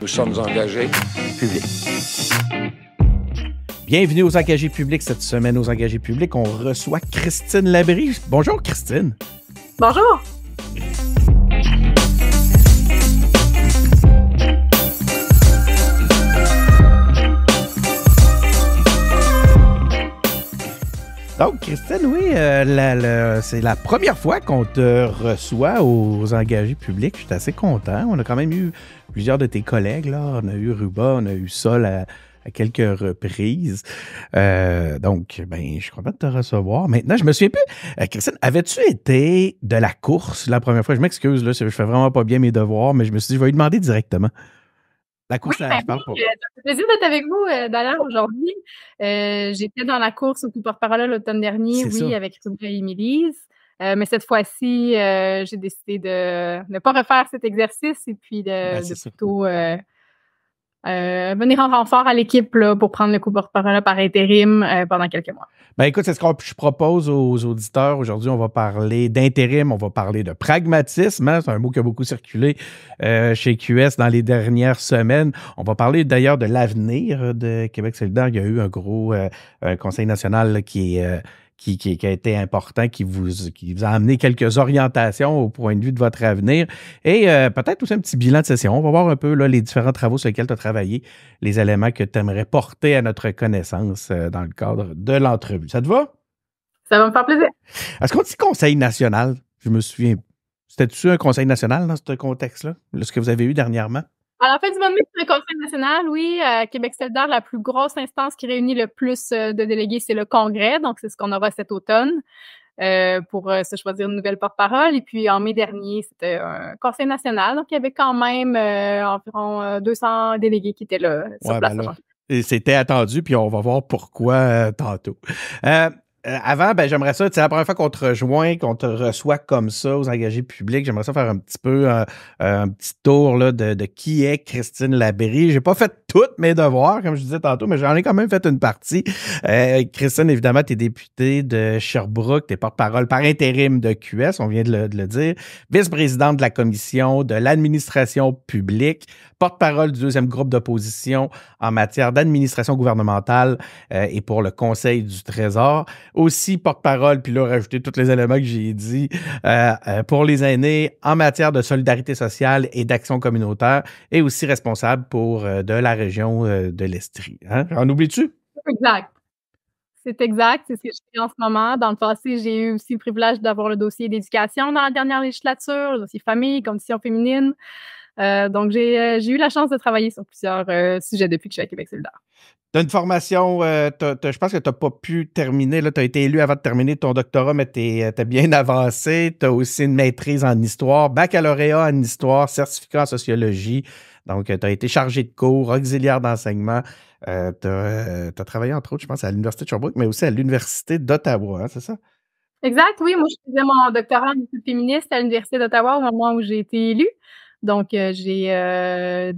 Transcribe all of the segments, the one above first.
Nous sommes engagés. Public. Bienvenue aux engagés publics. Cette semaine, aux engagés publics, on reçoit Christine Labrie. Bonjour, Christine. Bonjour. Donc, Christine, oui, c'est la première fois qu'on te reçoit aux engagés publics. Je suis assez content. On a quand même eu plusieurs de tes collègues, là. On a eu Ruba, on a eu Sol à quelques reprises. Donc, je suis content de te recevoir. Maintenant, je me souviens plus. Christine, avais-tu été de la course la première fois? Je m'excuse, là, je fais vraiment pas bien mes devoirs, mais je me suis dit, je vais lui demander directement. La course, Oui, je parle pas. ça fait plaisir d'être avec vous, d'ailleurs, aujourd'hui. J'étais dans la course au coup porte-parole l'automne dernier, C'est oui, ça. avec Ruba et Émilise. Mais cette fois-ci, j'ai décidé de ne pas refaire cet exercice et puis de Ça. plutôt venir en renfort à l'équipe là, pour prendre le coup porte-parole par intérim pendant quelques mois. Écoute, c'est ce que je propose aux auditeurs. Aujourd'hui, on va parler d'intérim, on va parler de pragmatisme. Hein? C'est un mot qui a beaucoup circulé chez QS dans les dernières semaines. On va parler d'ailleurs de l'avenir de Québec solidaire. Il y a eu un gros conseil national là, qui a été important, qui vous a amené quelques orientations au point de vue de votre avenir et peut-être aussi un petit bilan de session. On va voir un peu là, les différents travaux sur lesquels tu as travaillé, les éléments que tu aimerais porter à notre connaissance dans le cadre de l'entrevue. Ça te va? Ça va me faire plaisir. Est-ce qu'on dit conseil national? Je me souviens. C'était-tu un conseil national dans ce contexte-là, ce que vous avez eu dernièrement? À la fin du mois de mai, c'est le Conseil national, oui. Québec solidaire, la plus grosse instance qui réunit le plus de délégués, c'est le Congrès. Donc, c'est ce qu'on aura cet automne pour se choisir une nouvelle porte-parole. Et puis, en mai dernier, c'était un Conseil national. Donc, il y avait quand même environ 200 délégués qui étaient là sur place. Et c'était attendu, puis on va voir pourquoi tantôt. Avant, j'aimerais ça, c'est la première fois qu'on te rejoint, qu'on te reçoit comme ça aux engagés publics. J'aimerais ça faire un petit peu un petit tour là, de qui est Christine Labrie. J'ai pas fait toutes mes devoirs, comme je disais tantôt, mais j'en ai quand même fait une partie. Christine, évidemment, tu es députée de Sherbrooke, tu es porte-parole par intérim de QS, on vient de le dire, vice-présidente de la commission de l'administration publique, porte-parole du deuxième groupe d'opposition en matière d'administration gouvernementale et pour le Conseil du Trésor. Aussi porte-parole, puis là, rajouter tous les éléments que j'ai dit, pour les aînés en matière de solidarité sociale et d'action communautaire, et aussi responsable pour de la région de l'Estrie. Hein? En oublies-tu? Exact. C'est exact, c'est ce que je fais en ce moment. Dans le passé, j'ai eu aussi le privilège d'avoir le dossier d'éducation dans la dernière législature, le dossier famille, conditions féminines. Donc, j'ai eu la chance de travailler sur plusieurs sujets depuis que je suis à Québec solidaire. Tu as une formation, je pense que tu n'as pas pu terminer, tu as été élu avant de terminer ton doctorat, mais tu es bien avancé. Tu as aussi une maîtrise en histoire, baccalauréat en histoire, certificat en sociologie. Donc, tu as été chargé de cours, auxiliaire d'enseignement. Tu as travaillé, entre autres, je pense, à l'Université de Sherbrooke, mais aussi à l'Université d'Ottawa, hein, c'est ça? Exact, oui. Moi, je faisais mon doctorat en études féministes à l'Université d'Ottawa au moment où j'ai été élue. Donc, j'ai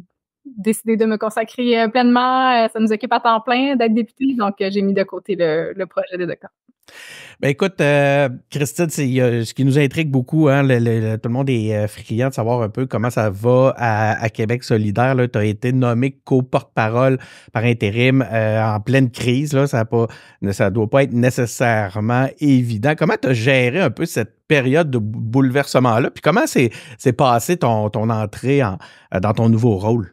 décidé de me consacrer pleinement. Ça nous occupe à temps plein d'être députée. Donc, j'ai mis de côté le projet de doctorat. Écoute, Christine, c'est ce qui nous intrigue beaucoup. Hein, tout le monde est friand de savoir un peu comment ça va à Québec solidaire. Tu as été nommé co-porte-parole par intérim en pleine crise. Là, ça doit pas être nécessairement évident. Comment tu as géré un peu cette période de bouleversement-là? Puis comment s'est passé ton entrée dans ton nouveau rôle?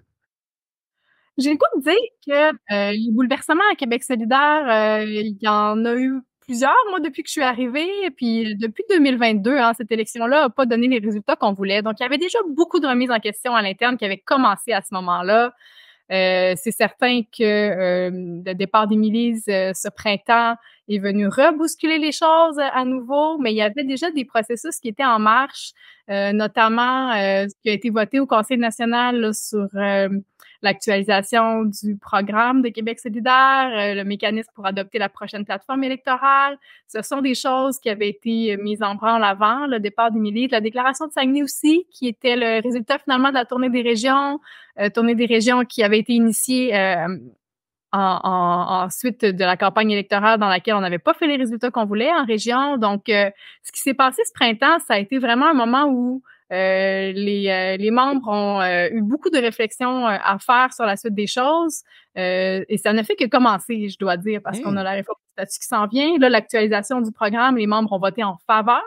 J'ai le goût de dire que les bouleversements à Québec solidaire, il y en a eu plusieurs, moi, depuis que je suis arrivée. Et puis, depuis 2022, hein, cette élection-là n'a pas donné les résultats qu'on voulait. Donc, il y avait déjà beaucoup de remises en question à l'interne qui avaient commencé à ce moment-là. C'est certain que le départ d'Émilise ce printemps est venu rebousculer les choses à nouveau, mais il y avait déjà des processus qui étaient en marche, notamment ce qui a été voté au Conseil national là, sur l'actualisation du programme de Québec solidaire, le mécanisme pour adopter la prochaine plateforme électorale. Ce sont des choses qui avaient été mises en branle avant le départ d'Émilise. La déclaration de Saguenay aussi, qui était le résultat finalement de la tournée des régions qui avait été initiée ensuite de la campagne électorale dans laquelle on n'avait pas fait les résultats qu'on voulait en région. Donc, ce qui s'est passé ce printemps, ça a été vraiment un moment où Les membres ont eu beaucoup de réflexions à faire sur la suite des choses. Et ça ne fait que commencer, je dois dire, parce qu'on a la réforme du statut qui s'en vient. Là, l'actualisation du programme, les membres ont voté en faveur.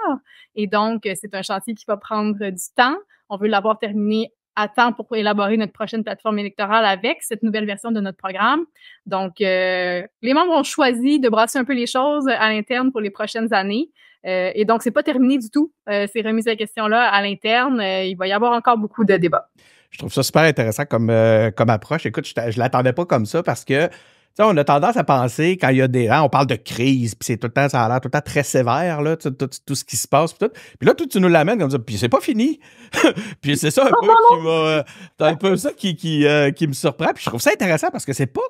Et donc, c'est un chantier qui va prendre du temps. On veut l'avoir terminé à temps pour élaborer notre prochaine plateforme électorale avec cette nouvelle version de notre programme. Donc, les membres ont choisi de brasser un peu les choses à l'interne pour les prochaines années. Et donc, c'est pas terminé du tout, ces remises à question-là à l'interne. Il va y avoir encore beaucoup de débats. Je trouve ça super intéressant comme approche. Écoute, je l'attendais pas comme ça parce que on a tendance à penser quand il y a des... Hein, on parle de crise, puis c'est tout le temps, ça a l'air tout le temps très sévère, là, tout ce qui se passe. Puis là, tu nous l'amènes comme ça, puis c'est pas fini. Puis c'est ça un peu ça qui me surprend. Puis je trouve ça intéressant parce que c'est pas...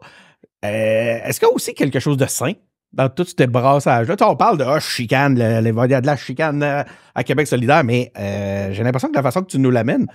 est-ce qu'il y a aussi quelque chose de sain dans tout ce brassage-là? On parle de chicane, il y a de la chicane à Québec solidaire, mais j'ai l'impression que la façon que tu nous l'amènes,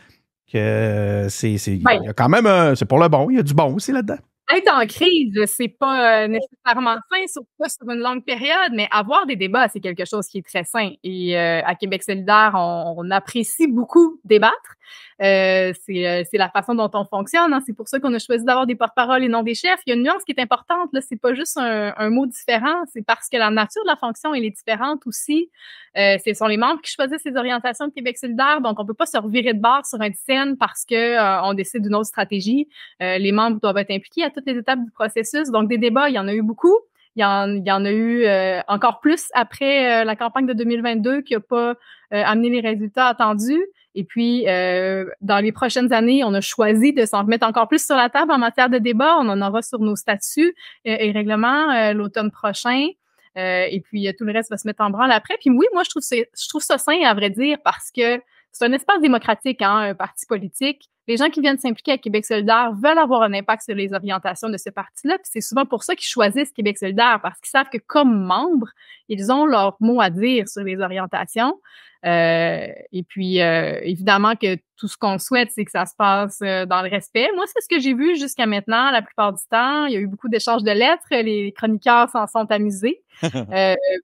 que il y a quand même... c'est pour le bon, il y a du bon aussi là-dedans. Être en crise, c'est pas nécessairement sain, surtout pas sur une longue période, mais avoir des débats, c'est quelque chose qui est très sain. Et à Québec solidaire, on apprécie beaucoup débattre. C'est la façon dont on fonctionne. Hein. C'est pour ça qu'on a choisi d'avoir des porte-paroles et non des chefs. Il y a une nuance qui est importante. Là, c'est pas juste un mot différent. C'est parce que la nature de la fonction, elle est différente aussi. Ce sont les membres qui choisissent les orientations de Québec solidaire. Donc, on peut pas se revirer de bord sur un scène parce que on décide d'une autre stratégie. Les membres doivent être impliqués à toutes les étapes du processus. Donc, des débats, il y en a eu beaucoup. Il y en a eu encore plus après la campagne de 2022 qui a pas amené les résultats attendus. Et puis, dans les prochaines années, on a choisi de s'en remettre encore plus sur la table en matière de débat. On en aura sur nos statuts et règlements l'automne prochain. Et puis, tout le reste va se mettre en branle après. Puis oui, moi, je trouve ça sain, à vrai dire, parce que c'est un espace démocratique, hein, un parti politique. Les gens qui viennent s'impliquer à Québec solidaire veulent avoir un impact sur les orientations de ce parti-là. Puis c'est souvent pour ça qu'ils choisissent Québec solidaire, parce qu'ils savent que comme membres, ils ont leur mot à dire sur les orientations. Et puis, évidemment que tout ce qu'on souhaite, c'est que ça se passe dans le respect. Moi, c'est ce que j'ai vu jusqu'à maintenant, la plupart du temps. Il y a eu beaucoup d'échanges de lettres. Les chroniqueurs s'en sont amusés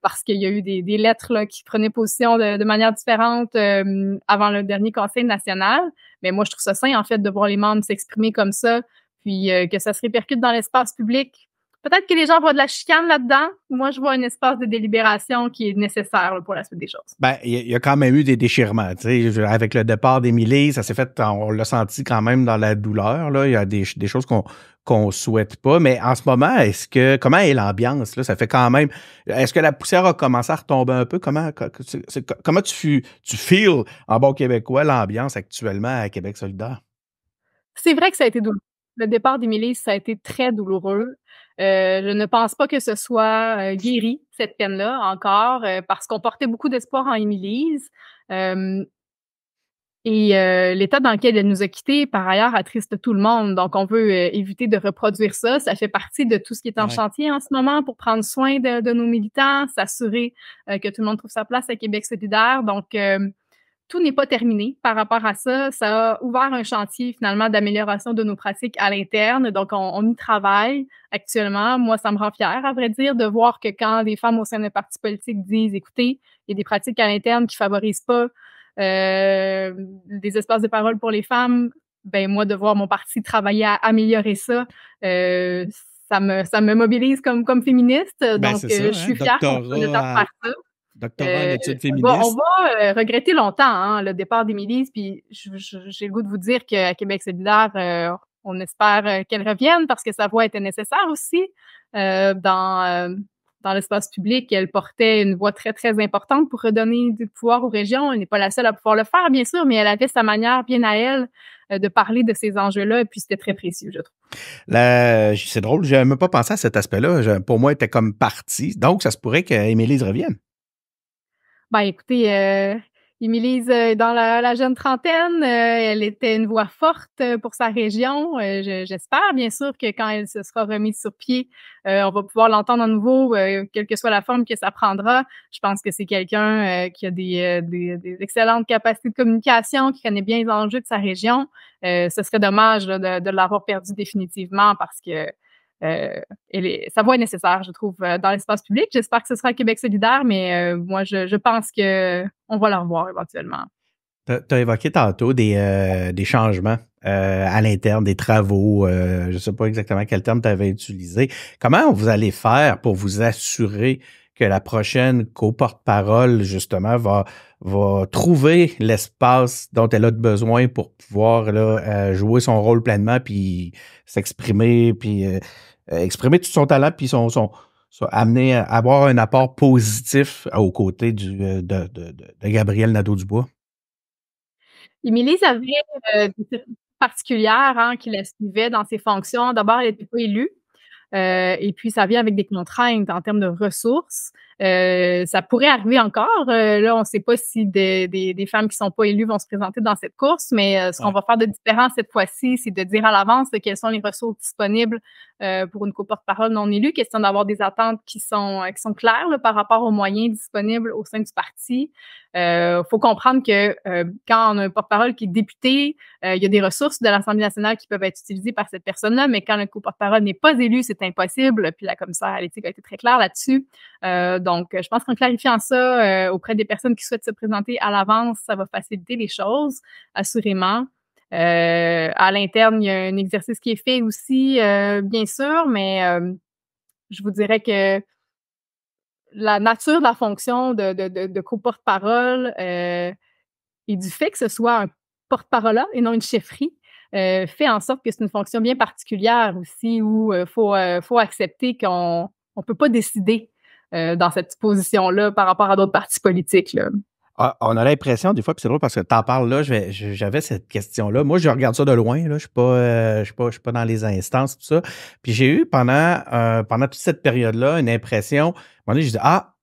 parce qu'il y a eu des lettres là, qui prenaient position de manière différente avant le dernier Conseil national. Mais moi, je trouve ça sain, en fait, de voir les membres s'exprimer comme ça, puis que ça se répercute dans l'espace public. Peut-être que les gens voient de la chicane là-dedans. Moi, je vois un espace de délibération qui est nécessaire là, pour la suite des choses. Ben, il y a quand même eu des déchirements. Tu sais, avec le départ d'Émilie, ça s'est fait, on l'a senti quand même dans la douleur. Là. Il y a des choses qu'on souhaite pas. Mais en ce moment, comment est l'ambiance? Là? Ça fait quand même. Est-ce que la poussière a commencé à retomber un peu? Comment tu feels en bon québécois l'ambiance actuellement à Québec solidaire? C'est vrai que ça a été douloureux. Le départ d'Émilie, ça a été très douloureux. Je ne pense pas que ce soit guéri, cette peine-là, encore, parce qu'on portait beaucoup d'espoir en Émilise. Et l'état dans lequel elle nous a quittés, par ailleurs, attriste tout le monde. Donc, on veut éviter de reproduire ça. Ça fait partie de tout ce qui est en chantier en ce moment pour prendre soin de nos militants, s'assurer que tout le monde trouve sa place à Québec solidaire. Donc, tout n'est pas terminé par rapport à ça. Ça a ouvert un chantier, finalement, d'amélioration de nos pratiques à l'interne. Donc, on y travaille actuellement. Moi, ça me rend fière, à vrai dire, de voir que quand des femmes au sein d'un parti politique disent, écoutez, il y a des pratiques à l'interne qui favorisent pas des espaces de parole pour les femmes, ben moi, de voir mon parti travailler à améliorer ça, ça me mobilise comme féministe. Ben, donc, je suis fière qu'on soit de faire ça. Doctorat en études féministes. On va regretter longtemps hein, le départ d'Émilie, puis j'ai le goût de vous dire qu'à Québec solidaire, on espère qu'elle revienne parce que sa voix était nécessaire aussi dans l'espace public. Elle portait une voix très, très importante pour redonner du pouvoir aux régions. Elle n'est pas la seule à pouvoir le faire, bien sûr, mais elle avait sa manière bien à elle de parler de ces enjeux-là, et puis c'était très précieux, je trouve. C'est drôle, je n'avais même pas pensé à cet aspect-là. Pour moi, elle était comme partie. Donc, ça se pourrait qu'Émilie revienne. Ben, écoutez, Émilise est dans la jeune trentaine. Elle était une voix forte pour sa région. J'espère, bien sûr, que quand elle se sera remise sur pied, on va pouvoir l'entendre à nouveau, quelle que soit la forme que ça prendra. Je pense que c'est quelqu'un qui a des excellentes capacités de communication, qui connaît bien les enjeux de sa région. Ce serait dommage là, de l'avoir perdu définitivement parce que sa voix est nécessaire, je trouve, dans l'espace public. J'espère que ce sera Québec solidaire, mais moi, je pense que on va la revoir éventuellement. T'as évoqué tantôt des changements à l'interne, des travaux. Je ne sais pas exactement quel terme tu avais utilisé. Comment vous allez faire pour vous assurer que la prochaine co-porte-parole, justement, va trouver l'espace dont elle a besoin pour pouvoir là, jouer son rôle pleinement, puis s'exprimer, puis exprimer tout son talent, puis amener à avoir un apport positif aux côtés de Gabriel Nadeau-Dubois? Émilie avait, des circonstances particulières, hein, qui la suivaient dans ses fonctions. D'abord, elle était pas élue. Et puis, ça vient avec des contraintes en termes de ressources. Ça pourrait arriver encore. Là, on ne sait pas si des femmes qui sont pas élues vont se présenter dans cette course, mais ce qu'on Ouais. va faire de différent cette fois-ci, c'est de dire à l'avance quelles sont les ressources disponibles pour une co-porte-parole non élue. Question d'avoir des attentes qui sont claires là, par rapport aux moyens disponibles au sein du parti. Faut comprendre que quand on a un porte-parole qui est député, il y a des ressources de l'Assemblée nationale qui peuvent être utilisées par cette personne-là, mais quand le co-porte-parole n'est pas élu, c'est impossible. Puis la commissaire à l'éthique a été très claire là-dessus. Donc, je pense qu'en clarifiant ça auprès des personnes qui souhaitent se présenter à l'avance, ça va faciliter les choses, assurément. À l'interne, il y a un exercice qui est fait aussi, bien sûr, mais je vous dirais que la nature de la fonction de co-porte-parole et du fait que ce soit un porte-parole et non une chefferie, fait en sorte que c'est une fonction bien particulière aussi où faut accepter qu'on on peut pas décider dans cette position-là par rapport à d'autres partis politiques, là. Ah, on a l'impression des fois, puis c'est drôle parce que t'en parles là, j'avais cette question-là. Moi, je regarde ça de loin, là. Je suis pas dans les instances, tout ça. Puis j'ai eu pendant toute cette période-là une impression, à un moment donné, je dis, ah,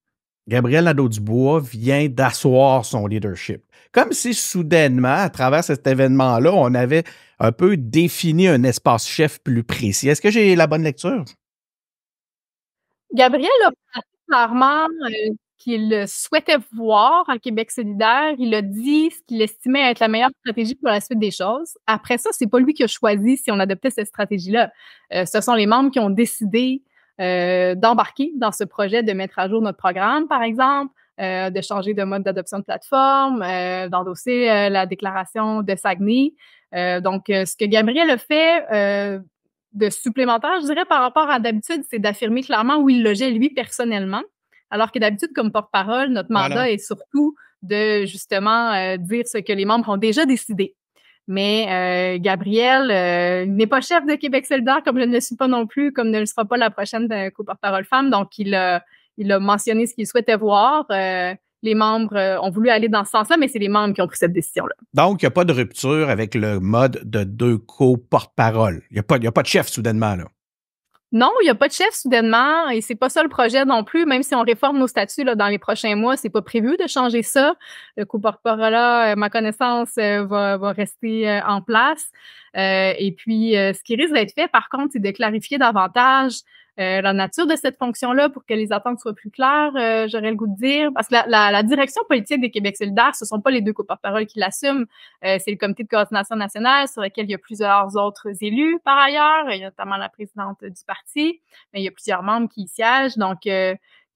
Gabriel Nadeau-Dubois vient d'asseoir son leadership. Comme si soudainement, à travers cet événement-là, on avait un peu défini un espace chef plus précis. Est-ce que j'ai la bonne lecture? Gabriel a placé clairement qu'il souhaitait voir à Québec solidaire. Il a dit ce qu'il estimait être la meilleure stratégie pour la suite des choses. Après ça, c'est pas lui qui a choisi si on adoptait cette stratégie-là. Ce sont les membres qui ont décidé d'embarquer dans ce projet de mettre à jour notre programme, par exemple, de changer de mode d'adoption de plateforme, d'endosser la déclaration de Saguenay. Donc, ce que Gabriel a fait de supplémentaire, je dirais, par rapport à d'habitude, c'est d'affirmer clairement où il logeait lui personnellement. Alors que d'habitude, comme porte-parole, notre Voilà. mandat est surtout de justement dire ce que les membres ont déjà décidé. Mais Gabriel n'est pas chef de Québec solidaire, comme je ne le suis pas non plus, comme ne le sera pas la prochaine co-porte-parole femme. Donc, il a mentionné ce qu'il souhaitait voir. Les membres ont voulu aller dans ce sens-là, mais c'est les membres qui ont pris cette décision-là. Donc, il n'y a pas de rupture avec le mode de deux co-porte-parole. Il y a pas de chef soudainement, là. Non, il y a pas de chef soudainement et c'est pas ça le projet non plus. Même si on réforme nos statuts là, dans les prochains mois, c'est pas prévu de changer ça. Le co-porte-parole, ma connaissance, va rester en place. Et puis, ce qui risque d'être fait, par contre, c'est de clarifier davantage la nature de cette fonction-là pour que les attentes soient plus claires, j'aurais le goût de dire. Parce que la direction politique des Québec solidaire, ce sont pas les deux co-porte-parole qui l'assument. C'est le comité de coordination nationale sur lequel il y a plusieurs autres élus par ailleurs. Il y a notamment la présidente du parti, mais il y a plusieurs membres qui y siègent. Donc,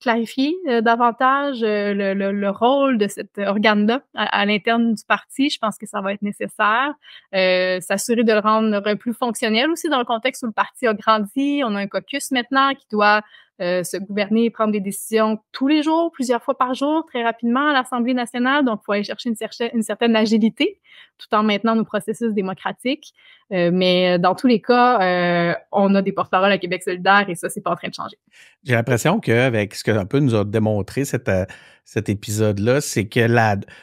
clarifier davantage le rôle de cet organe-là à l'interne du parti. Je pense que ça va être nécessaire. S'assurer de le rendre plus fonctionnel aussi dans le contexte où le parti a grandi. On a un caucus maintenant qui doit se gouverner et prendre des décisions tous les jours, plusieurs fois par jour, très rapidement à l'Assemblée nationale. Donc, il faut aller chercher une certaine agilité tout en maintenant nos processus démocratiques. Mais dans tous les cas, on a des porte-paroles à Québec solidaire et ça, c'est pas en train de changer. J'ai l'impression qu'avec ce qu'un peu nous a démontré cet épisode-là, c'est que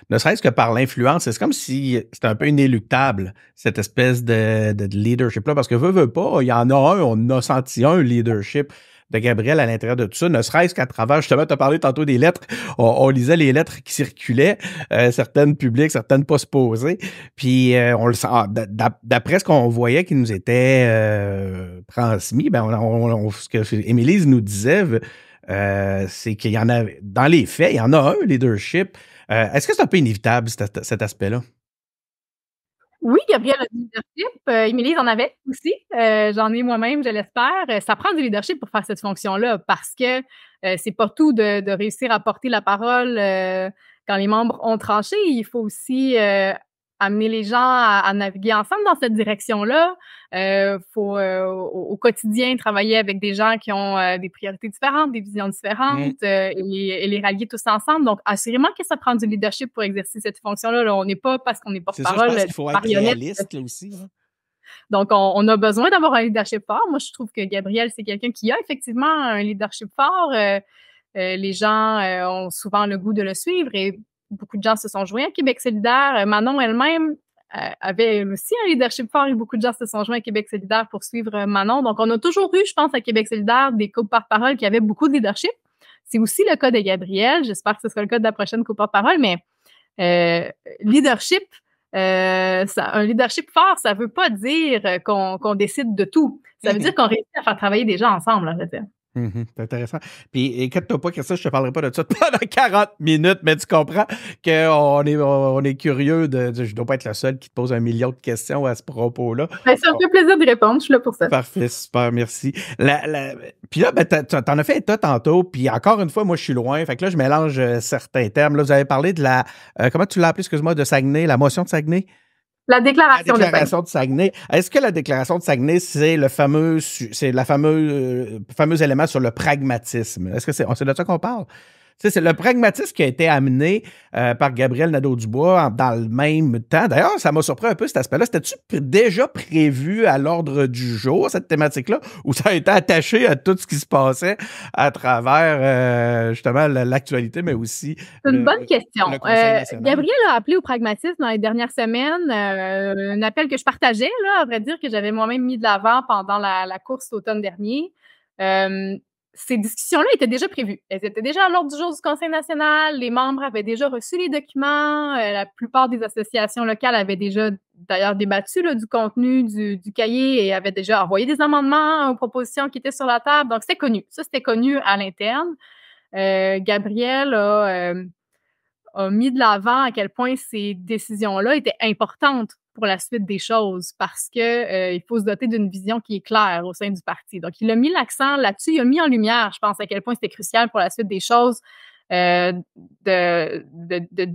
ne serait-ce que par l'influence, c'est comme si c'était un peu inéluctable, cette espèce de leadership-là, parce que veut pas, il y en a on a senti un leadership de Gabriel à l'intérieur de tout ça, ne serait-ce qu'à travers, justement, tu as parlé tantôt des lettres, on lisait les lettres qui circulaient, certaines publiques, certaines pas supposées, puis on le sent, d'après ce qu'on voyait qui nous était transmis, ben ce que Émilie nous disait, c'est qu'il y en a, dans les faits, il y en a un leadership. Est-ce que c'est un peu inévitable, cet aspect-là? Oui, Gabriel a du leadership. Émilie en avait aussi. J'en ai moi-même, je l'espère. Ça prend du leadership pour faire cette fonction-là parce que c'est pas tout de réussir à porter la parole quand les membres ont tranché, il faut aussi amener les gens à naviguer ensemble dans cette direction-là. Faut au quotidien travailler avec des gens qui ont des priorités différentes, des visions différentes, et les rallier tous ensemble. Donc, assurément que ça prend du leadership pour exercer cette fonction-là. Là, on n'est pas, parce qu'on est porte-parole, je pense qu'il faut être réaliste là aussi. Hein. Donc, on a besoin d'avoir un leadership fort. Moi, je trouve que Gabrielle, c'est quelqu'un qui a effectivement un leadership fort. Les gens ont souvent le goût de le suivre et beaucoup de gens se sont joints à Québec solidaire. Manon elle-même avait aussi un leadership fort et beaucoup de gens se sont joints à Québec solidaire pour suivre Manon. Donc, on a toujours eu, je pense, à Québec solidaire des co-porte-parole qui avaient beaucoup de leadership. C'est aussi le cas de Gabrielle. J'espère que ce sera le cas de la prochaine co-porte-parole, mais leadership, un leadership fort, ça veut pas dire qu'on décide de tout. Ça veut dire qu'on réussit à faire travailler des gens ensemble, en fait. C'est intéressant. Puis, inquiète-toi pas, Christophe, je te parlerai pas de ça pendant 40 minutes, mais tu comprends qu'on est curieux je dois pas être le seul qui te pose 1 million de questions à ce propos-là. Ben, ça me fait plaisir de répondre, je suis là pour ça. Parfait, super, merci. Puis là, ben, t'en as fait état tantôt, puis encore une fois, moi, je suis loin, fait que là, je mélange certains termes. Là, vous avez parlé de comment tu l'as appelé, excuse-moi, de Saguenay, la motion de Saguenay? La déclaration de Saguenay. Est-ce que la déclaration de Saguenay, c'est le fameux élément sur le pragmatisme? Est-ce que c'est de ça qu'on parle? C'est le pragmatisme qui a été amené par Gabriel Nadeau-Dubois dans le même temps. D'ailleurs, ça m'a surpris un peu cet aspect-là. C'était-tu déjà prévu à l'ordre du jour, cette thématique-là, ou ça a été attaché à tout ce qui se passait à travers justement l'actualité, mais aussi... C'est une bonne question. Gabriel a appelé au pragmatisme dans les dernières semaines, un appel que je partageais, là, à vrai dire, que j'avais moi-même mis de l'avant pendant la course l'automne dernier. Ces discussions-là étaient déjà prévues. Elles étaient déjà à l'ordre du jour du Conseil national. Les membres avaient déjà reçu les documents. La plupart des associations locales avaient déjà, d'ailleurs, débattu là, du contenu du cahier et avaient déjà envoyé des amendements aux propositions qui étaient sur la table. Donc, c'était connu. Ça, c'était connu à l'interne. Gabriel a mis de l'avant à quel point ces décisions-là étaient importantes pour la suite des choses parce que il faut se doter d'une vision qui est claire au sein du parti. Donc, il a mis l'accent là-dessus, il a mis en lumière, je pense, à quel point c'était crucial pour la suite des choses de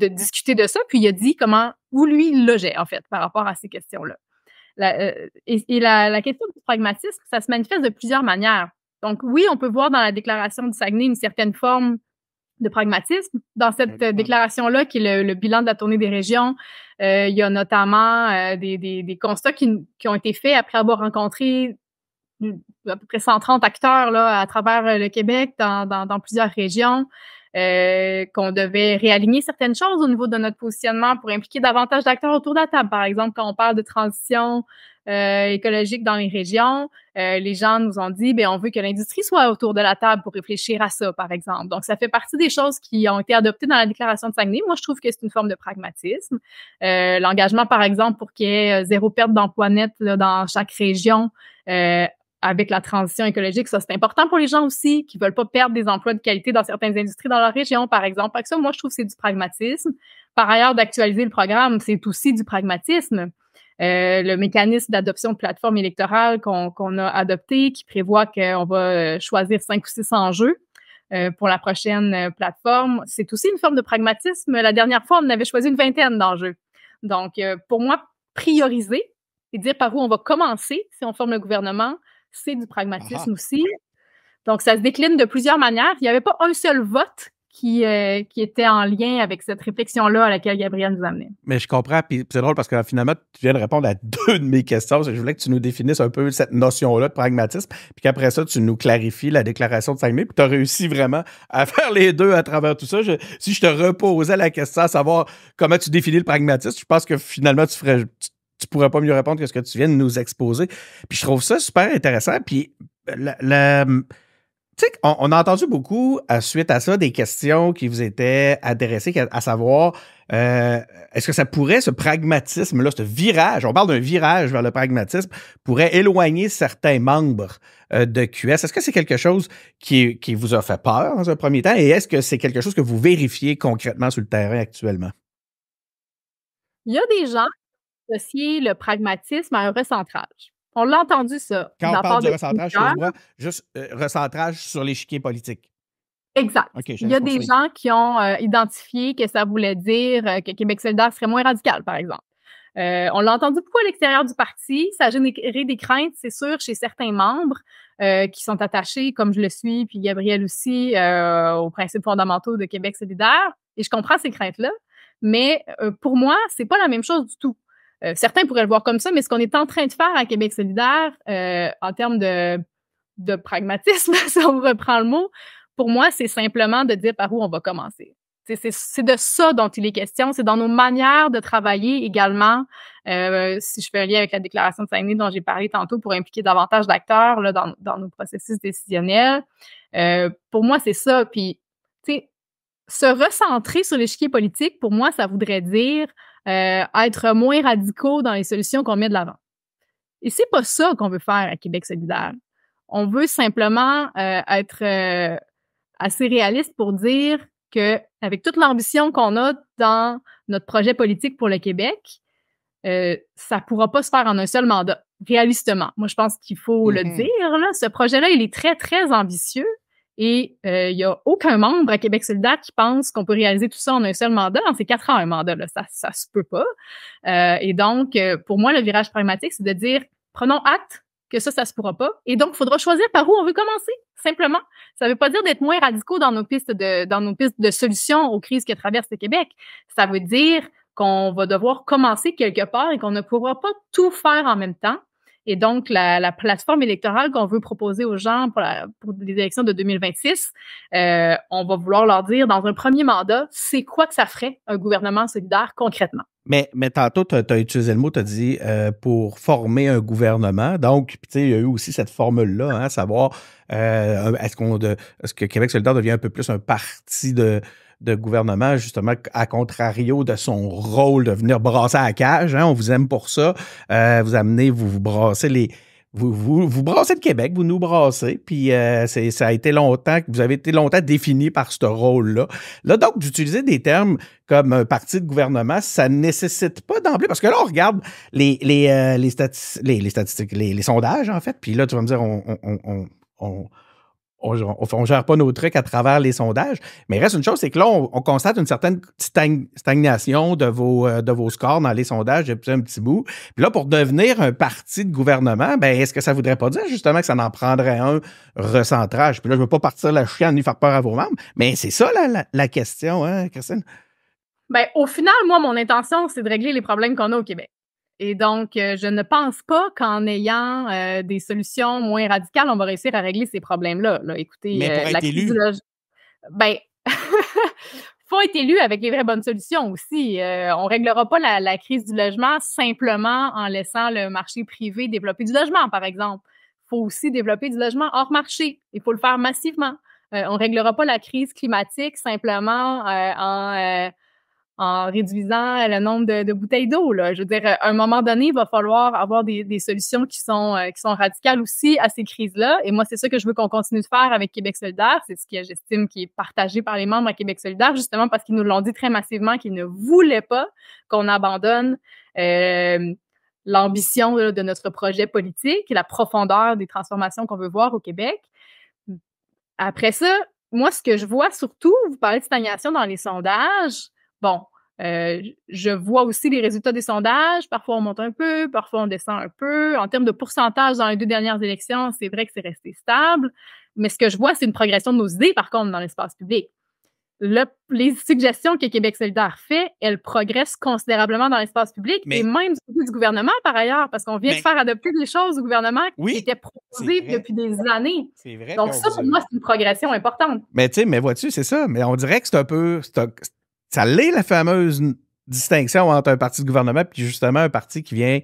discuter de ça. Puis, il a dit où lui, il logeait, en fait, par rapport à ces questions-là. La question du pragmatisme, ça se manifeste de plusieurs manières. Donc, oui, on peut voir dans la déclaration du Saguenay une certaine forme de pragmatisme. Dans cette déclaration-là, qui est le bilan de la tournée des régions, il y a notamment des constats qui ont été faits après avoir rencontré à peu près 130 acteurs là, à travers le Québec, dans plusieurs régions, qu'on devait réaligner certaines choses au niveau de notre positionnement pour impliquer davantage d'acteurs autour de la table. Par exemple, quand on parle de transition écologique dans les régions, les gens nous ont dit, on veut que l'industrie soit autour de la table pour réfléchir à ça, par exemple. Donc, ça fait partie des choses qui ont été adoptées dans la déclaration de Saguenay. Moi, je trouve que c'est une forme de pragmatisme. L'engagement, par exemple, pour qu'il y ait 0 perte d'emploi net là, dans chaque région, avec la transition écologique, ça, c'est important pour les gens aussi qui veulent pas perdre des emplois de qualité dans certaines industries dans leur région, par exemple. Fait que ça, moi, je trouve que c'est du pragmatisme. Par ailleurs, d'actualiser le programme, c'est aussi du pragmatisme. Le mécanisme d'adoption de plateforme électorale qu'on a adopté, qui prévoit qu'on va choisir 5 ou 6 enjeux pour la prochaine plateforme, c'est aussi une forme de pragmatisme. La dernière fois, on avait choisi une 20aine d'enjeux. Donc, pour moi, prioriser et dire par où on va commencer si on forme le gouvernement, c'est du pragmatisme aussi. Donc, ça se décline de plusieurs manières. Il n'y avait pas un seul vote qui était en lien avec cette réflexion-là à laquelle Gabriel nous amenait. Mais je comprends, puis c'est drôle parce que finalement, tu viens de répondre à 2 de mes questions. Je voulais que tu nous définisses un peu cette notion-là de pragmatisme, puis qu'après ça, tu nous clarifies la déclaration de Saguenay, puis tu as réussi vraiment à faire les deux à travers tout ça. Si je te reposais la question à savoir comment tu définis le pragmatisme, je pense que finalement, tu pourrais pas mieux répondre que ce que tu viens de nous exposer. Puis je trouve ça super intéressant, puis tu sais, on a entendu beaucoup, suite à ça, des questions qui vous étaient adressées, à savoir, est-ce que ça pourrait, ce pragmatisme-là, ce virage, on parle d'un virage vers le pragmatisme, pourrait éloigner certains membres de QS? Est-ce que c'est quelque chose qui vous a fait peur dans un premier temps? Et est-ce que c'est quelque chose que vous vérifiez concrètement sur le terrain actuellement? Il y a des gens qui associent le pragmatisme à un recentrage. On l'a entendu, ça. Quand on parle du recentrage, excuse-moi, juste recentrage sur l'échiquier politique. Exact. OK, Il y a des gens qui ont identifié que ça voulait dire que Québec solidaire serait moins radical, par exemple. On l'a entendu beaucoup à l'extérieur du parti. Ça a généré des craintes, c'est sûr, chez certains membres qui sont attachés, comme je le suis, puis Gabriel aussi, aux principes fondamentaux de Québec solidaire. Et je comprends ces craintes-là. Mais pour moi, c'est pas la même chose du tout. Certains pourraient le voir comme ça, mais ce qu'on est en train de faire à Québec solidaire, en termes de pragmatisme, si on reprend le mot, pour moi, c'est simplement de dire par où on va commencer. C'est de ça dont il est question. C'est dans nos manières de travailler également. Si je fais un lien avec la déclaration de Saguenay dont j'ai parlé tantôt pour impliquer davantage d'acteurs là, dans nos processus décisionnels. Pour moi, c'est ça. Puis, tu sais, se recentrer sur l'échiquier politique, pour moi, ça voudrait dire être moins radicaux dans les solutions qu'on met de l'avant. Et c'est pas ça qu'on veut faire à Québec solidaire. On veut simplement être assez réaliste pour dire que avec toute l'ambition qu'on a dans notre projet politique pour le Québec, ça pourra pas se faire en un seul mandat, réalistement. Moi, je pense qu'il faut le dire. Là, ce projet-là, il est très, très ambitieux et il y a aucun membre à Québec solidaire qui pense qu'on peut réaliser tout ça en un seul mandat. C'est 4 ans un mandat, là, ça se peut pas. Et donc, pour moi, le virage pragmatique, c'est de dire, prenons acte que ça se pourra pas. Et donc, il faudra choisir par où on veut commencer, simplement. Ça veut pas dire d'être moins radicaux dans nos pistes de solutions aux crises que traverse le Québec. Ça veut dire qu'on va devoir commencer quelque part et qu'on ne pourra pas tout faire en même temps. Et donc, la plateforme électorale qu'on veut proposer aux gens pour les élections de 2026, on va vouloir leur dire, dans un premier mandat, c'est quoi que ça ferait un gouvernement solidaire concrètement. Mais tantôt, tu as utilisé le mot, tu as dit pour former un gouvernement. Donc, tu sais, il y a eu aussi cette formule-là, hein, savoir est-ce que Québec solidaire devient un peu plus un parti de gouvernement, justement, à contrario de son rôle de venir brasser à la cage. Hein, on vous aime pour ça. Vous amenez, vous brassez les... Vous brassez le Québec, vous nous brassez, puis ça a été longtemps, vous avez été longtemps défini par ce rôle-là. Là, donc, d'utiliser des termes comme un parti de gouvernement, ça ne nécessite pas d'emblée, parce que là, on regarde les statistiques, les sondages, en fait, puis là, tu vas me dire, on gère pas nos trucs à travers les sondages. Mais il reste une chose, c'est que là, on constate une certaine stagnation de vos scores dans les sondages depuis un petit bout. Puis là, pour devenir un parti de gouvernement, ben est-ce que ça voudrait pas dire justement que ça en prendrait un recentrage? Puis là, je veux pas partir la chienne ni faire peur à vos membres, mais c'est ça la question, hein, Christine? Ben, au final, moi, mon intention, c'est de régler les problèmes qu'on a au Québec. Et donc, je ne pense pas qu'en ayant des solutions moins radicales, on va réussir à régler ces problèmes-là. Là, écoutez, mais pour être élu, ben, faut être élu avec les vraies bonnes solutions aussi. On réglera pas la crise du logement simplement en laissant le marché privé développer du logement, par exemple. Faut aussi développer du logement hors marché. Il faut le faire massivement. On réglera pas la crise climatique simplement en réduisant le nombre de bouteilles d'eau. Là. Je veux dire, à un moment donné, il va falloir avoir des solutions qui sont radicales aussi à ces crises-là. Et moi, c'est ça que je veux qu'on continue de faire avec Québec solidaire. C'est ce que j'estime qui est partagé par les membres à Québec solidaire, justement parce qu'ils nous l'ont dit très massivement qu'ils ne voulaient pas qu'on abandonne l'ambition de notre projet politique et la profondeur des transformations qu'on veut voir au Québec. Après ça, moi, ce que je vois surtout, vous parlez de stagnation dans les sondages. Bon, je vois aussi les résultats des sondages. Parfois, on monte un peu, parfois, on descend un peu. En termes de pourcentage dans les 2 dernières élections, c'est vrai que c'est resté stable. Mais ce que je vois, c'est une progression de nos idées, par contre, dans l'espace public. Les suggestions que Québec solidaire fait, elles progressent considérablement dans l'espace public et même du gouvernement, par ailleurs, parce qu'on vient de faire adopter des choses au gouvernement qui étaient proposées depuis des années. C'est vrai. Donc ça, pour moi, c'est une progression importante. Mais tu sais, mais vois-tu, c'est ça. Mais on dirait que c'est un peu... Ça l'est, la fameuse distinction entre un parti de gouvernement puis justement un parti qui vient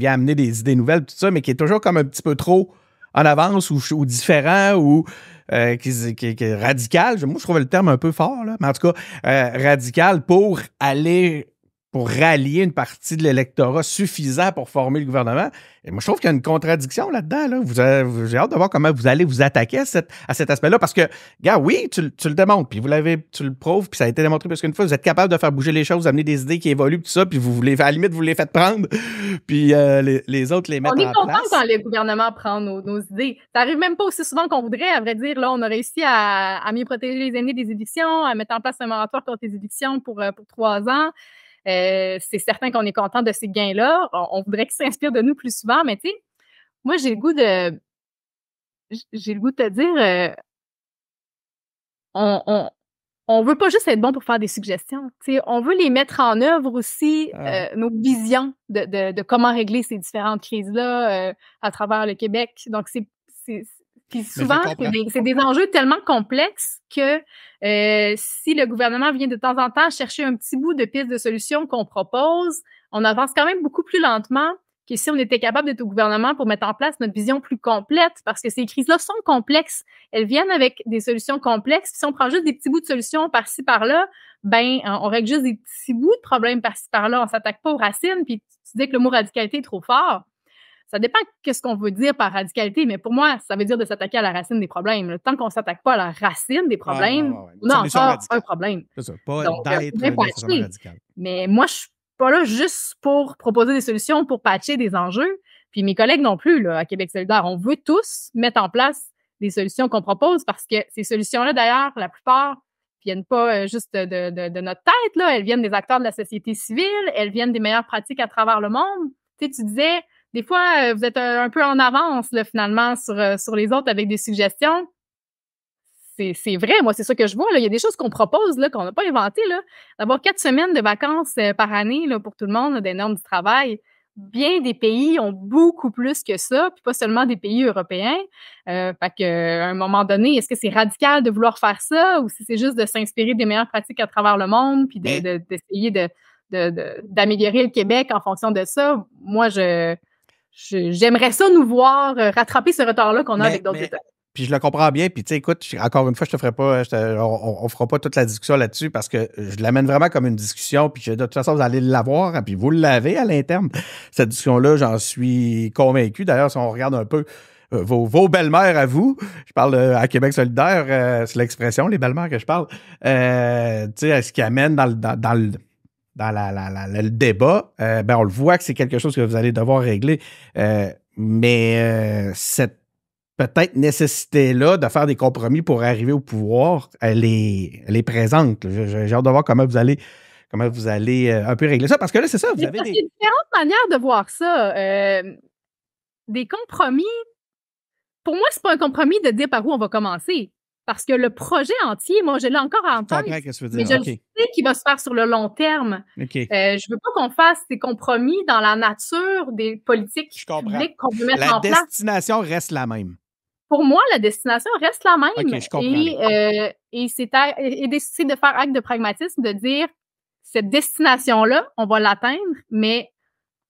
amener des idées nouvelles, tout ça, mais qui est toujours comme un petit peu trop en avance ou différent ou qui est radical. Moi, je trouvais le terme un peu fort, là, mais en tout cas, radical pour aller pour rallier une partie de l'électorat suffisant pour former le gouvernement. Et moi, je trouve qu'il y a une contradiction là-dedans. Là. J'ai hâte de voir comment vous allez vous attaquer à cet aspect-là. Parce que, gars, oui, tu le démontres, puis tu le prouves, puis ça a été démontré plus qu'une fois. Vous êtes capable de faire bouger les choses, amener des idées qui évoluent, tout ça, puis à la limite, vous les faites prendre, puis les autres les mettent en place. On est content quand le gouvernement prend nos idées. Ça arrive même pas aussi souvent qu'on voudrait, à vrai dire. Là, on a réussi à mieux protéger les aînés des évictions, à mettre en place un moratoire contre les évictions pour 3 ans. C'est certain qu'on est content de ces gains-là. On voudrait qu'ils s'inspirent de nous plus souvent, mais tu sais, moi, j'ai le goût de te dire, on veut pas juste être bon pour faire des suggestions. Tu sais, on veut les mettre en œuvre aussi, nos visions de comment régler ces différentes crises-là à travers le Québec. Donc, puis souvent, c'est des enjeux tellement complexes que si le gouvernement vient de temps en temps chercher un petit bout de piste de solution qu'on propose, on avance quand même beaucoup plus lentement que si on était capable d'être au gouvernement pour mettre en place notre vision plus complète, parce que ces crises-là sont complexes. Elles viennent avec des solutions complexes. Puis si on prend juste des petits bouts de solutions par-ci, par-là, ben, on règle juste des petits bouts de problèmes par-ci, par-là. On s'attaque pas aux racines. Puis tu dis que le mot radicalité est trop fort. Ça dépend de ce qu'on veut dire par radicalité, mais pour moi, ça veut dire de s'attaquer à la racine des problèmes. Tant qu'on ne s'attaque pas à la racine des problèmes, on a encore un problème. C'est ça, pas d'être nécessairement radical. Mais moi, je suis pas là juste pour proposer des solutions, pour patcher des enjeux. Puis mes collègues non plus, là, à Québec solidaire. On veut tous mettre en place des solutions qu'on propose parce que ces solutions-là, d'ailleurs, la plupart viennent pas juste de notre tête, là. Elles viennent des acteurs de la société civile, elles viennent des meilleures pratiques à travers le monde. Tu sais, tu disais, des fois, vous êtes un peu en avance, là, finalement, sur les autres avec des suggestions. C'est vrai, moi, c'est ça que je vois. Là. Il y a des choses qu'on propose, là, qu'on n'a pas inventées. Là. D'avoir 4 semaines de vacances par année là, pour tout le monde, là, des normes du travail. Bien des pays ont beaucoup plus que ça, puis pas seulement des pays européens. Fait que, à un moment donné, est-ce que c'est radical de vouloir faire ça ou si c'est juste de s'inspirer des meilleures pratiques à travers le monde puis d'essayer d'améliorer le Québec en fonction de ça? Moi, j'aimerais ça nous voir rattraper ce retard-là qu'on a avec d'autres États. Puis je le comprends bien. Puis tu sais, écoute, encore une fois, je te ferai pas, on fera pas toute la discussion là-dessus parce que je l'amène vraiment comme une discussion. Puis de toute façon, vous allez l'avoir. Puis vous l'avez à l'interne. Cette discussion-là, j'en suis convaincu. D'ailleurs, si on regarde un peu vos belles-mères à vous, je parle à Québec solidaire, c'est l'expression, les belles-mères que je parle. Tu sais, ce qui amène dans le débat, ben on le voit que c'est quelque chose que vous allez devoir régler. Mais cette peut-être nécessité-là de faire des compromis pour arriver au pouvoir, elle est présente. J'ai hâte de voir comment vous allez un peu régler ça. Parce que là, c'est ça, vous avez des... Il y a différentes manières de voir ça. Des compromis, pour moi, c'est pas un compromis de dire par où on va commencer. Parce que le projet entier, moi, je l'ai encore en tête, mais je sais qu'il va se faire sur le long terme. Je veux pas qu'on fasse des compromis dans la nature des politiques publiques qu'on veut mettre en place. La destination reste la même. Pour moi, la destination reste la même. Okay, je comprends. Et c'est de faire acte de pragmatisme, de dire cette destination-là, on va l'atteindre, mais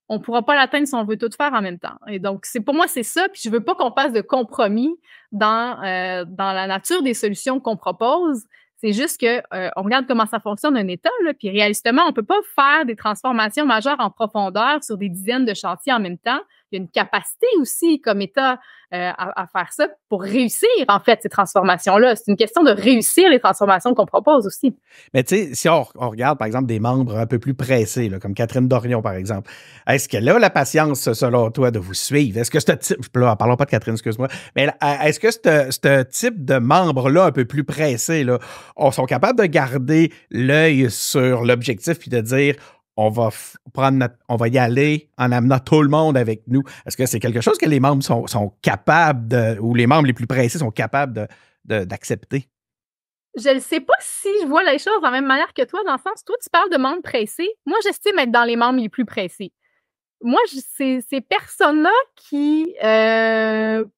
on pourra pas l'atteindre si on veut tout faire en même temps. Et donc, pour moi, c'est ça. Puis je veux pas qu'on fasse de compromis dans la nature des solutions qu'on propose. C'est juste que on regarde comment ça fonctionne un État, là, puis réalistement, on peut pas faire des transformations majeures en profondeur sur des dizaines de chantiers en même temps. Il y a une capacité aussi comme État à faire ça pour réussir, en fait, ces transformations-là. C'est une question de réussir les transformations qu'on propose aussi. Mais tu sais, si on regarde, par exemple, des membres un peu plus pressés, là, comme Catherine Dorion, par exemple, est-ce qu'elle a la patience, selon toi, de vous suivre? Est-ce que ce type, là, parlons pas de Catherine, excuse-moi, mais est-ce que ce type de membres-là, un peu plus pressés, là, sont capables de garder l'œil sur l'objectif puis de dire on va y aller en amenant tout le monde avec nous. Est-ce que c'est quelque chose que les membres sont capables ou les membres les plus pressés sont capables d'accepter? Je ne sais pas si je vois les choses de la même manière que toi, dans le sens, toi, tu parles de membres pressés. Moi, j'estime être dans les membres les plus pressés. Moi, c'est ces personnes-là qui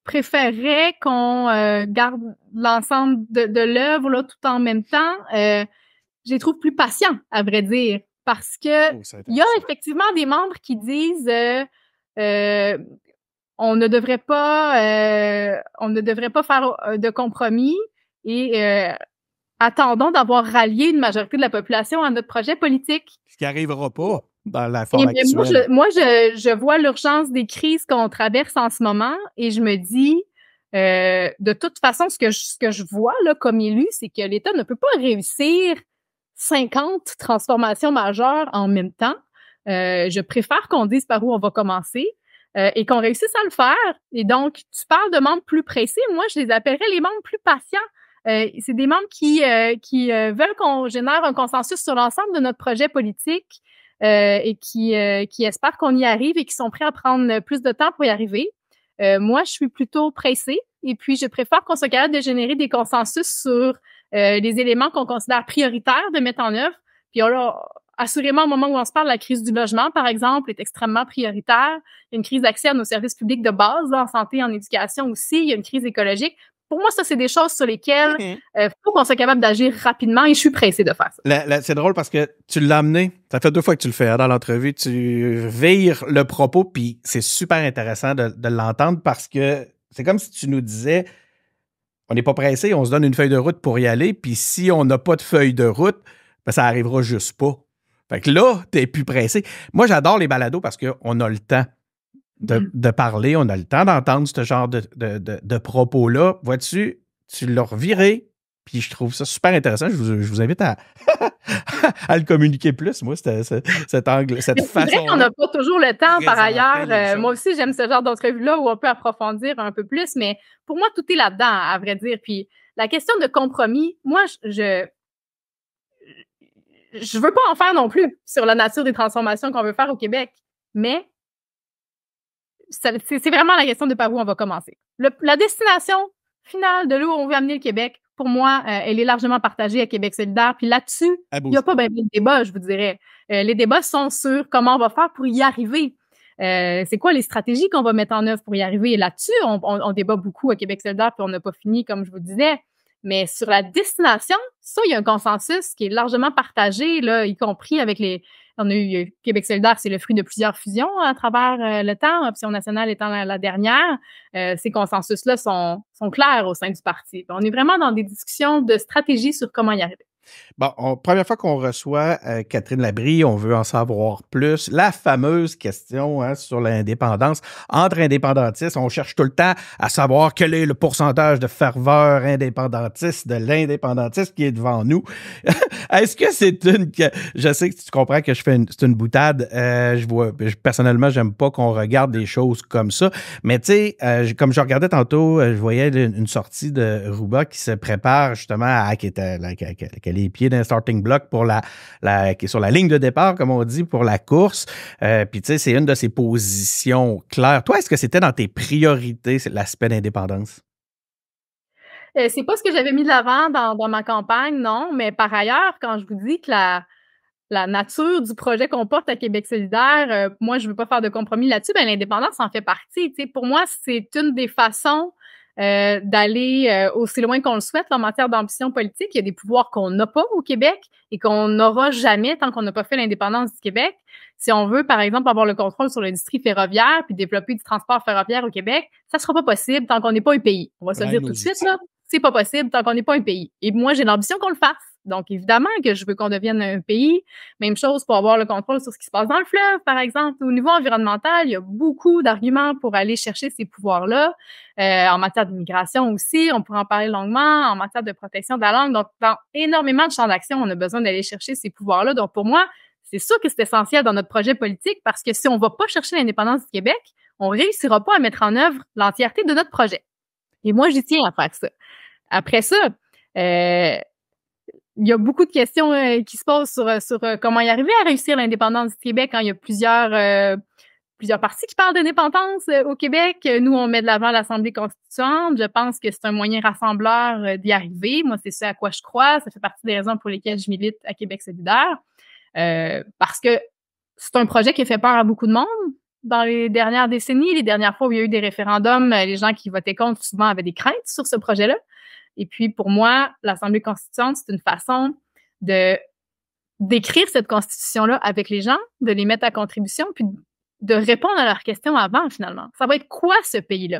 préféreraient qu'on garde l'ensemble de l'œuvre là, tout en même temps. Je les trouve plus patients, à vrai dire. Parce que il y a effectivement des membres qui disent on ne devrait pas faire de compromis et attendons d'avoir rallié une majorité de la population à notre projet politique. Ce qui n'arrivera pas dans la forme actuelle. Moi, je vois l'urgence des crises qu'on traverse en ce moment et je me dis, de toute façon, ce que je vois là comme élu, c'est que l'État ne peut pas réussir 50 transformations majeures en même temps. Je préfère qu'on dise par où on va commencer et qu'on réussisse à le faire. Et donc, tu parles de membres plus pressés. Moi, je les appellerais les membres plus patients. C'est des membres qui veulent qu'on génère un consensus sur l'ensemble de notre projet politique et qui espèrent qu'on y arrive et qui sont prêts à prendre plus de temps pour y arriver. Moi, je suis plutôt pressée et puis je préfère qu'on soit capable de générer des consensus sur les éléments qu'on considère prioritaires de mettre en œuvre. Puis assurément, au moment où on se parle, la crise du logement, par exemple, est extrêmement prioritaire. Il y a une crise d'accès à nos services publics de base, là, en santé, en éducation aussi. Il y a une crise écologique. Pour moi, ça, c'est des choses sur lesquelles faut qu'on soit capable d'agir rapidement et je suis pressée de faire ça. C'est drôle parce que tu l'as amené, ça fait 2 fois que tu le fais dans l'entrevue, tu vires le propos, puis c'est super intéressant de l'entendre parce que c'est comme si tu nous disais, on n'est pas pressé, on se donne une feuille de route pour y aller, puis si on n'a pas de feuille de route, ben ça arrivera juste pas. Fait que là, t'es plus pressé. Moi, j'adore les balados parce qu'on a le temps de parler, on a le temps d'entendre ce genre de propos-là. Vois-tu, tu l'as reviré, puis je trouve ça super intéressant. Je vous invite à le communiquer plus, moi, cet angle, cette façon. C'est vrai qu'on n'a pas toujours le temps, par ailleurs. Moi aussi, j'aime ce genre d'entrevue-là où on peut approfondir un peu plus, mais pour moi, tout est là-dedans, à vrai dire. Puis la question de compromis, moi, je veux pas en faire non plus sur la nature des transformations qu'on veut faire au Québec, mais c'est vraiment la question de par où on va commencer. La destination finale de là où on veut amener le Québec, pour moi, elle est largement partagée à Québec solidaire. Puis là-dessus, il n'y a pas bien de débat, je vous dirais. Les débats sont sur comment on va faire pour y arriver. C'est quoi les stratégies qu'on va mettre en œuvre pour y arriver? Et là-dessus, on débat beaucoup à Québec solidaire, puis on n'a pas fini, comme je vous disais. Mais sur la destination, ça, il y a un consensus qui est largement partagé, là, y compris avec on a eu Québec solidaire, c'est le fruit de plusieurs fusions à travers le temps, Option nationale étant la dernière. Ces consensus-là sont clairs au sein du parti. On est vraiment dans des discussions de stratégie sur comment y arriver. Bon, première fois qu'on reçoit Catherine Labrie, on veut en savoir plus. La fameuse question sur l'indépendance. Entre indépendantistes, on cherche tout le temps à savoir quel est le pourcentage de ferveur indépendantiste de l'indépendantiste qui est devant nous. Est-ce que c'est je sais que tu comprends que c'est une boutade. Personnellement, j'aime pas qu'on regarde des choses comme ça. Mais tu sais, comme je regardais tantôt, je voyais une sortie de Rouba qui se prépare justement qui était les pieds d'un starting block pour qui est sur la ligne de départ, comme on dit, pour la course. Puis, tu sais, c'est une de ses positions claires. Toi, est-ce que c'était dans tes priorités, l'aspect d'indépendance? C'est pas ce que j'avais mis de l'avant dans ma campagne, non. Mais par ailleurs, quand je vous dis que la nature du projet qu'on porte à Québec solidaire, moi, je veux pas faire de compromis là-dessus, ben l'indépendance en fait partie. Tu sais, pour moi, c'est une des façons d'aller aussi loin qu'on le souhaite en matière d'ambition politique. Il y a des pouvoirs qu'on n'a pas au Québec et qu'on n'aura jamais tant qu'on n'a pas fait l'indépendance du Québec. Si on veut, par exemple, avoir le contrôle sur l'industrie ferroviaire puis développer du transport ferroviaire au Québec, ça sera pas possible tant qu'on n'est pas un pays. On va se le dire tout de suite, là. C'est pas possible tant qu'on n'est pas un pays. Et moi, j'ai l'ambition qu'on le fasse. Donc, évidemment que je veux qu'on devienne un pays. Même chose pour avoir le contrôle sur ce qui se passe dans le fleuve, par exemple. Au niveau environnemental, il y a beaucoup d'arguments pour aller chercher ces pouvoirs-là. En matière d'immigration aussi, on pourrait en parler longuement. En matière de protection de la langue. Donc, dans énormément de champs d'action, on a besoin d'aller chercher ces pouvoirs-là. Donc, pour moi, c'est sûr que c'est essentiel dans notre projet politique parce que si on ne va pas chercher l'indépendance du Québec, on ne réussira pas à mettre en œuvre l'entièreté de notre projet. Et moi, j'y tiens à faire ça. Après ça, il y a beaucoup de questions qui se posent sur comment y arriver à réussir l'indépendance du Québec quand il y a plusieurs partis qui parlent d'indépendance au Québec. Nous, on met de l'avant l'Assemblée constituante. Je pense que c'est un moyen rassembleur d'y arriver. Moi, c'est ce à quoi je crois. Ça fait partie des raisons pour lesquelles je milite à Québec solidaire. Parce que c'est un projet qui a fait peur à beaucoup de monde dans les dernières décennies. Les dernières fois où il y a eu des référendums, les gens qui votaient contre souvent avaient des craintes sur ce projet-là. Et puis, pour moi, l'Assemblée constituante, c'est une façon d'écrire cette constitution-là avec les gens, de les mettre à contribution, puis de répondre à leurs questions avant, finalement. Ça va être quoi, ce pays-là?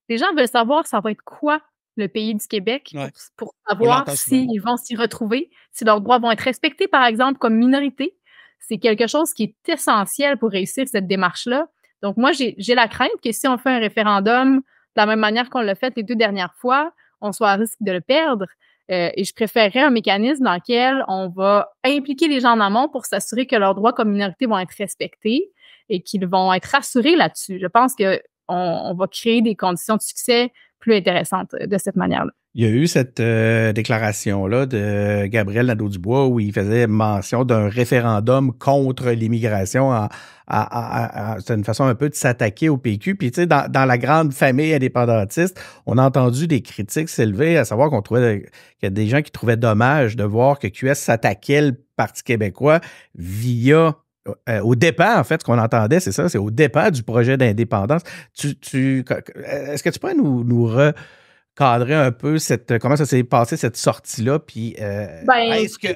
Les gens veulent savoir, ça va être quoi le pays du Québec, Ouais. pour On savoir l'entend souvent. s'ils vont s'y retrouver, si leurs droits vont être respectés, par exemple, comme minorité. C'est quelque chose qui est essentiel pour réussir cette démarche-là. Donc, moi, j'ai la crainte que si on fait un référendum de la même manière qu'on l'a fait les 2 dernières fois, on soit à risque de le perdre. Et je préférerais un mécanisme dans lequel on va impliquer les gens en amont pour s'assurer que leurs droits comme minorité vont être respectés et qu'ils vont être rassurés là-dessus. Je pense que on va créer des conditions de succès plus intéressantes de cette manière-là. Il y a eu cette déclaration-là de Gabriel Nadeau-Dubois où il faisait mention d'un référendum contre l'immigration. C'est une façon un peu de s'attaquer au PQ. Puis, tu sais, dans la grande famille indépendantiste, on a entendu des critiques s'élever, à savoir qu'il y a des gens qui trouvaient dommage de voir que QS s'attaquait le Parti québécois via au départ, en fait, ce qu'on entendait, c'est ça, c'est au départ du projet d'indépendance. Est-ce que tu pourrais nous recadrer un peu comment ça s'est passé, cette sortie-là, puis est-ce que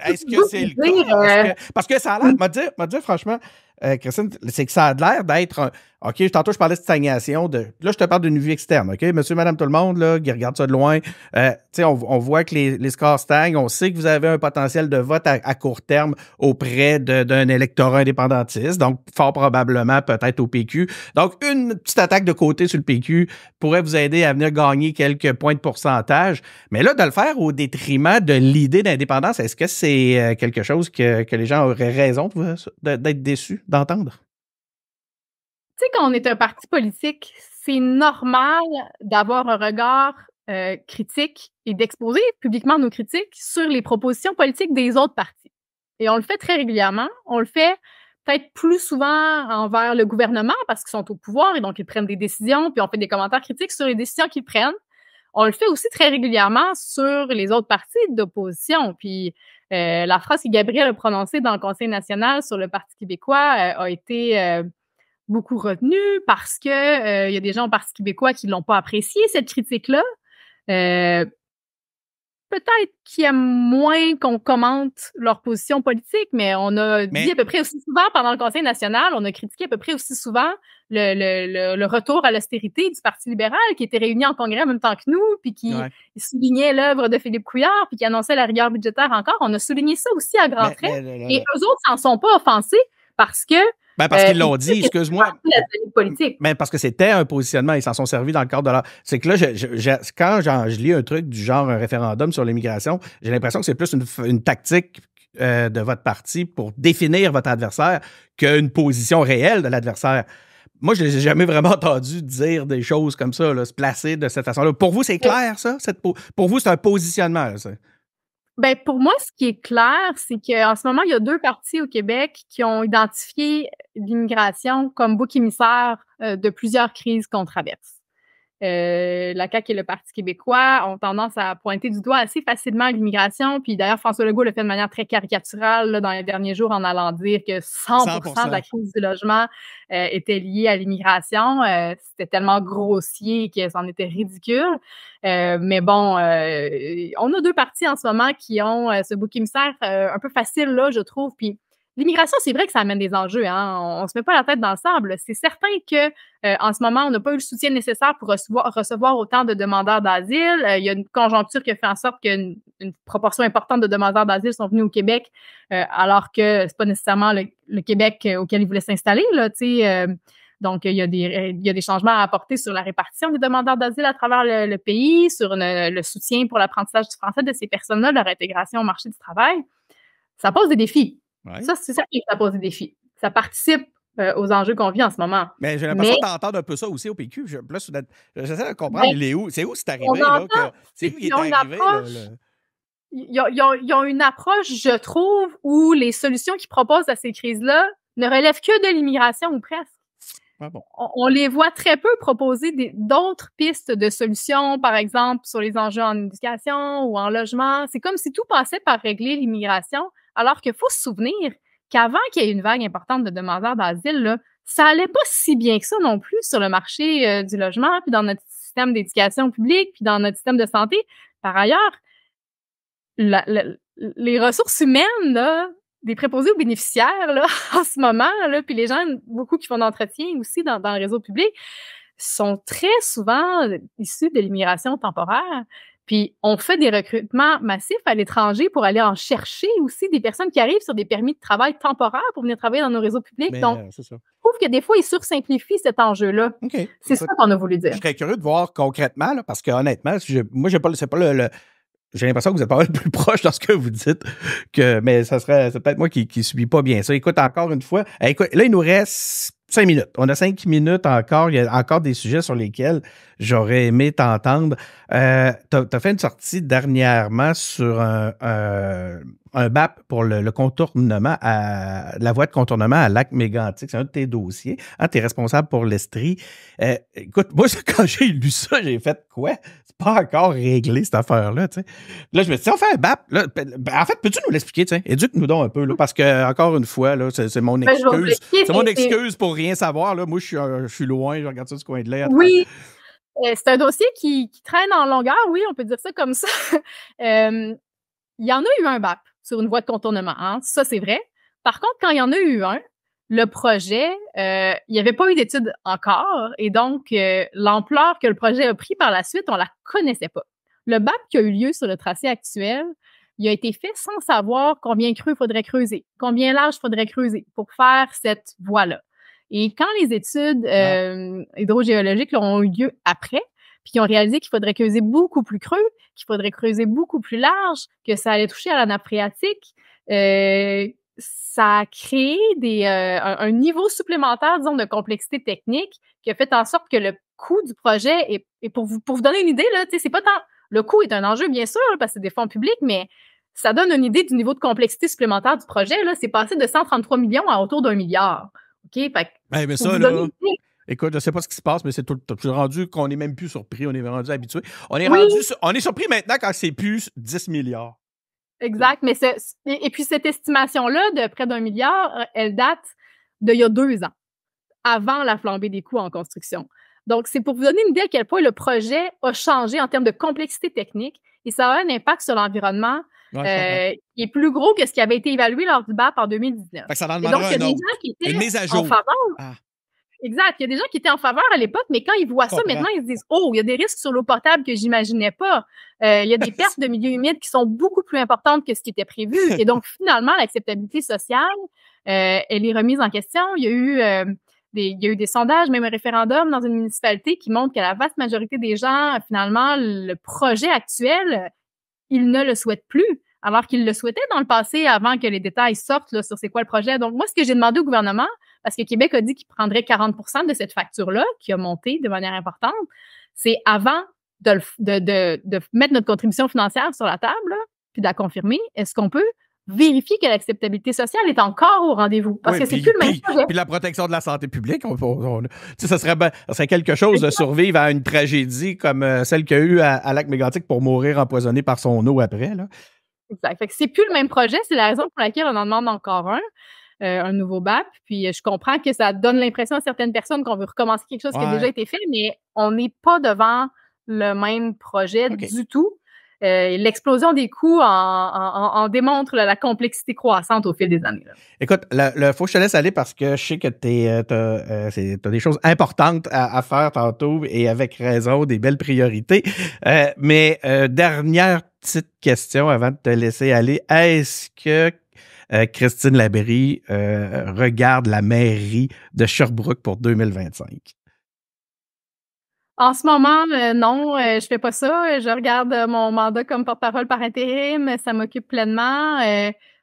c'est le cas? Parce que ça a l'air, m'a dire franchement, Christine, c'est que ça a l'air d'être OK, tantôt, je parlais de stagnation. Là, je te parle d'une vue externe, OK? Monsieur, madame, tout le monde, là, qui regarde ça de loin, tu sais, on voit que les scores stagnent. On sait que vous avez un potentiel de vote à court terme auprès d'un électorat indépendantiste, donc fort probablement peut-être au PQ. Donc, une petite attaque de côté sur le PQ pourrait vous aider à venir gagner quelques points de pourcentage. Mais là, de le faire au détriment de l'idée d'indépendance, est-ce que c'est quelque chose que les gens auraient raison d'être déçus d'entendre? Tu sais, quand on est un parti politique, c'est normal d'avoir un regard critique et d'exposer publiquement nos critiques sur les propositions politiques des autres partis. Et on le fait très régulièrement. On le fait peut-être plus souvent envers le gouvernement parce qu'ils sont au pouvoir et donc ils prennent des décisions, puis on fait des commentaires critiques sur les décisions qu'ils prennent. On le fait aussi très régulièrement sur les autres partis d'opposition. Puis la phrase que Gabriel a prononcée dans le Conseil national sur le Parti québécois a été beaucoup retenu parce que y a des gens au Parti québécois qui l'ont pas apprécié, cette critique-là. Peut-être qu'ils aiment moins qu'on commente leur position politique, mais on a dit à peu près aussi souvent pendant le Conseil national, on a critiqué à peu près aussi souvent le retour à l'austérité du Parti libéral qui était réuni en congrès en même temps que nous, puis qui soulignait l'œuvre de Philippe Couillard, puis qui annonçait la rigueur budgétaire encore. On a souligné ça aussi à grands traits. Et eux autres s'en sont pas offensés parce que parce qu'ils l'ont dit, excuse-moi. Mais parce que c'était un positionnement, ils s'en sont servis dans le cadre de leur. C'est que là, quand je lis un truc du genre un référendum sur l'immigration, j'ai l'impression que c'est plus une tactique de votre parti pour définir votre adversaire qu'une position réelle de l'adversaire. Moi, je ne les ai jamais vraiment entendu dire des choses comme ça, là, se placer de cette façon-là. Pour vous, c'est clair, ça? Pour vous, c'est un positionnement, là, ça? Ben, pour moi, ce qui est clair, c'est qu'en ce moment, il y a 2 partis au Québec qui ont identifié l'immigration comme bouc émissaire de plusieurs crises qu'on traverse. La CAQ et le Parti québécois ont tendance à pointer du doigt assez facilement l'immigration. Puis d'ailleurs, François Legault l'a fait de manière très caricaturale là, dans les derniers jours en allant dire que 100% de la crise du logement était liée à l'immigration. C'était tellement grossier que c'en était ridicule. Mais bon, on a 2 partis en ce moment qui ont ce bouc émissaire un peu facile, là, je trouve. Puis l'immigration, c'est vrai que ça amène des enjeux. Hein? On se met pas la tête dans le sable. C'est certain que en ce moment, on n'a pas eu le soutien nécessaire pour recevoir autant de demandeurs d'asile. Il y a une conjoncture qui a fait en sorte qu'une proportion importante de demandeurs d'asile sont venus au Québec, alors que c'est pas nécessairement le Québec auquel ils voulaient s'installer. Là, donc, il y a des changements à apporter sur la répartition des demandeurs d'asile à travers le pays, sur le soutien pour l'apprentissage du français de ces personnes-là, leur intégration au marché du travail. Ça pose des défis. Ouais. Ça, c'est ça qui pose des défis. Ça participe aux enjeux qu'on vit en ce moment. Mais j'ai l'impression d'entendre un peu ça aussi au PQ. J'essaie de comprendre, c'est où c'est arrivé? C'est où il est arrivé? Ils ont une approche, je trouve, où les solutions qu'ils proposent à ces crises-là ne relèvent que de l'immigration ou presque. Ah bon. On les voit très peu proposer d'autres pistes de solutions, par exemple, sur les enjeux en éducation ou en logement. C'est comme si tout passait par régler l'immigration, alors qu'il faut se souvenir qu'avant qu'il y ait une vague importante de demandeurs d'asile, là, ça allait pas si bien que ça non plus sur le marché du logement, puis dans notre système d'éducation publique, puis dans notre système de santé. Par ailleurs, les ressources humaines, là, des préposés aux bénéficiaires, là, en ce moment, là, puis les gens, beaucoup qui font d'entretien aussi dans le réseau public, sont très souvent issus de l'immigration temporaire. Puis, on fait des recrutements massifs à l'étranger pour aller en chercher aussi des personnes qui arrivent sur des permis de travail temporaires pour venir travailler dans nos réseaux publics. Mais Donc, c'est ça. je trouve que des fois, ils sursimplifient cet enjeu-là. OK. C'est ça qu'on a voulu dire. Je serais curieux de voir concrètement, là, parce que honnêtement, moi, c'est pas j'ai l'impression que vous êtes pas mal plus proche dans ce que vous dites, mais c'est peut-être moi qui suis pas bien ça. Écoute, encore une fois, écoute, là, il nous reste 5 minutes. On a 5 minutes encore. Il y a encore des sujets sur lesquels j'aurais aimé t'entendre. T'as fait une sortie dernièrement sur un BAP pour le contournement la voie de contournement à Lac-Mégantic. C'est un de tes dossiers. Hein, tu es responsable pour l'Estrie. Écoute, moi, quand j'ai lu ça, j'ai fait quoi? C'est pas encore réglé, cette affaire-là, tu sais. Là, je me suis dit, on fait un BAP. Là, en fait, peux-tu nous l'expliquer, tu sais? Éduque-nous donc un peu, là, parce que, encore une fois, là, c'est mon excuse. C'est mon excuse pour rien savoir, là. Moi, je suis loin, je regarde ça du coin de l'œil. Oui, c'est un dossier qui traîne en longueur, oui, on peut dire ça comme ça. Il y en a eu un BAP sur une voie de contournement, hein, ça c'est vrai. Par contre, quand il y en a eu un, le projet, il n'y avait pas eu d'études encore, et donc l'ampleur que le projet a pris par la suite, on la connaissait pas. Le BAP qui a eu lieu sur le tracé actuel, il a été fait sans savoir combien creux il faudrait creuser, combien large il faudrait creuser pour faire cette voie-là. Et quand les études hydrogéologiques ont eu lieu après, puis qui ont réalisé qu'il faudrait creuser beaucoup plus creux, qu'il faudrait creuser beaucoup plus large, que ça allait toucher à la nappe phréatique, ça a créé un niveau supplémentaire, disons, de complexité technique qui a fait en sorte que le coût du projet, et pour vous donner une idée, là, tu sais, c'est pas tant... Le coût est un enjeu, bien sûr, parce que c'est des fonds publics, mais ça donne une idée du niveau de complexité supplémentaire du projet. Là, c'est passé de 133 millions à autour d'1 milliard. OK? Fait que, mais ça, là... Écoute, je sais pas ce qui se passe, mais c'est tout. Je suis rendu qu'on est même plus surpris, on est rendu habitué. On est surpris maintenant quand c'est plus 10 milliards. Exact, mais et puis cette estimation-là de près d'1 milliard, elle date d'il y a 2 ans, avant la flambée des coûts en construction. Donc, c'est pour vous donner une idée à quel point le projet a changé en termes de complexité technique et ça a un impact sur l'environnement qui est plus gros que ce qui avait été évalué lors du BAP en 2019. Fait que ça en demandera un autre. Une mise à jour. En faveur. Exact. Il y a des gens qui étaient en faveur à l'époque, mais quand ils voient ça maintenant, ils se disent « Oh, il y a des risques sur l'eau potable que j'imaginais pas. Il y a des pertes de milieux humides qui sont beaucoup plus importantes que ce qui était prévu. » Et donc, finalement, l'acceptabilité sociale, elle est remise en question. Il y a eu des sondages, même un référendum dans une municipalité qui montre que la vaste majorité des gens, finalement, le projet actuel, ils ne le souhaitent plus, alors qu'ils le souhaitaient dans le passé avant que les détails sortent là, sur c'est quoi le projet. Donc, moi, ce que j'ai demandé au gouvernement, parce que Québec a dit qu'il prendrait 40 % de cette facture-là, qui a monté de manière importante, c'est avant de mettre notre contribution financière sur la table, là, puis de la confirmer, est-ce qu'on peut vérifier que l'acceptabilité sociale est encore au rendez-vous? Parce que c'est plus le même projet. Puis la protection de la santé publique, ça serait quelque chose de survivre à une tragédie comme celle qu'il y a eu à Lac-Mégantic pour mourir empoisonné par son eau après, là. Exact. Fait que c'est plus le même projet, c'est la raison pour laquelle on en demande encore un nouveau BAP. Puis je comprends que ça donne l'impression à certaines personnes qu'on veut recommencer quelque chose qui a déjà été fait, mais on n'est pas devant le même projet du tout. L'explosion des coûts en démontre la complexité croissante au fil des années. Là. Écoute, faut que je te laisse aller parce que je sais que t'as des choses importantes à faire tantôt et avec raison, des belles priorités. Mais dernière petite question avant de te laisser aller. Est-ce que Christine Labrie regarde la mairie de Sherbrooke pour 2025? En ce moment, non, je fais pas ça. Je regarde mon mandat comme porte-parole par intérim, ça m'occupe pleinement.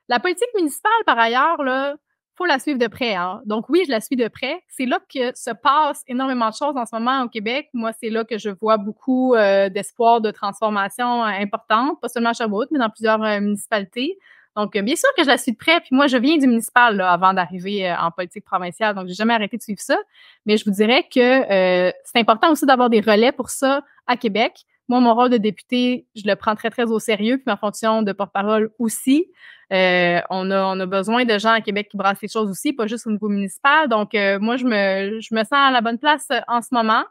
La politique municipale, par ailleurs, là, faut la suivre de près. Hein. Donc oui, je la suis de près. C'est là que se passe énormément de choses en ce moment au Québec. Moi, c'est là que je vois beaucoup d'espoir de transformation importante, pas seulement à Sherbrooke, mais dans plusieurs municipalités. Donc, bien sûr que je la suis de près. Puis moi, je viens du municipal là, avant d'arriver en politique provinciale. Donc, j'ai jamais arrêté de suivre ça. Mais je vous dirais que c'est important aussi d'avoir des relais pour ça à Québec. Moi, mon rôle de député, je le prends très, très au sérieux. Puis ma fonction de porte-parole aussi. On a besoin de gens à Québec qui brassent les choses aussi, pas juste au niveau municipal. Donc, moi, je me sens à la bonne place en ce moment.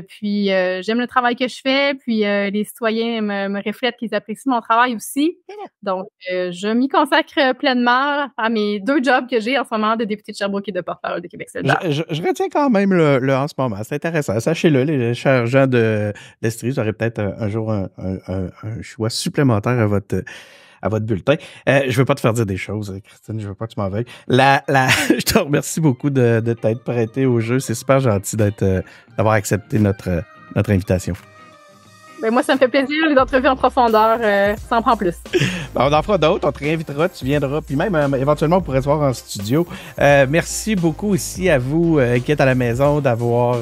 Puis j'aime le travail que je fais, puis les citoyens me reflètent qu'ils apprécient mon travail aussi. Donc, je m'y consacre pleinement à mes 2 jobs que j'ai en ce moment de députée de Sherbrooke et de porte-parole de Québec solidaire. Je retiens quand même le en ce moment. C'est intéressant. Sachez-le, les chers gens d'Estrie, vous aurez peut-être un jour un choix supplémentaire à votre bulletin. Je veux pas te faire dire des choses, Christine, je veux pas que tu m'en veuilles. Je te remercie beaucoup de t'être prêté au jeu. C'est super gentil d'avoir accepté notre invitation. Ben moi, ça me fait plaisir, les entrevues en profondeur, ça en prend plus. Ben, on en fera d'autres, on te réinvitera, tu viendras, puis même éventuellement, on pourrait se voir en studio. Merci beaucoup aussi à vous qui êtes à la maison d'avoir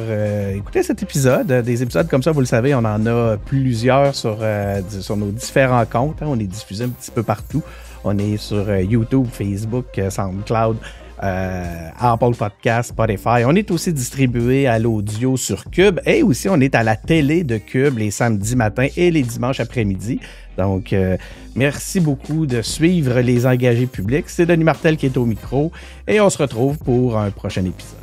écouté cet épisode. Des épisodes comme ça, vous le savez, on en a plusieurs sur nos différents comptes. Hein. On est diffusé un petit peu partout. On est sur YouTube, Facebook, SoundCloud, Apple Podcast, Spotify. On est aussi distribué à l'audio sur Cube et aussi on est à la télé de Cube les samedis matins et les dimanches après-midi. Donc, merci beaucoup de suivre les engagés publics. C'est Denis Martel qui est au micro et on se retrouve pour un prochain épisode.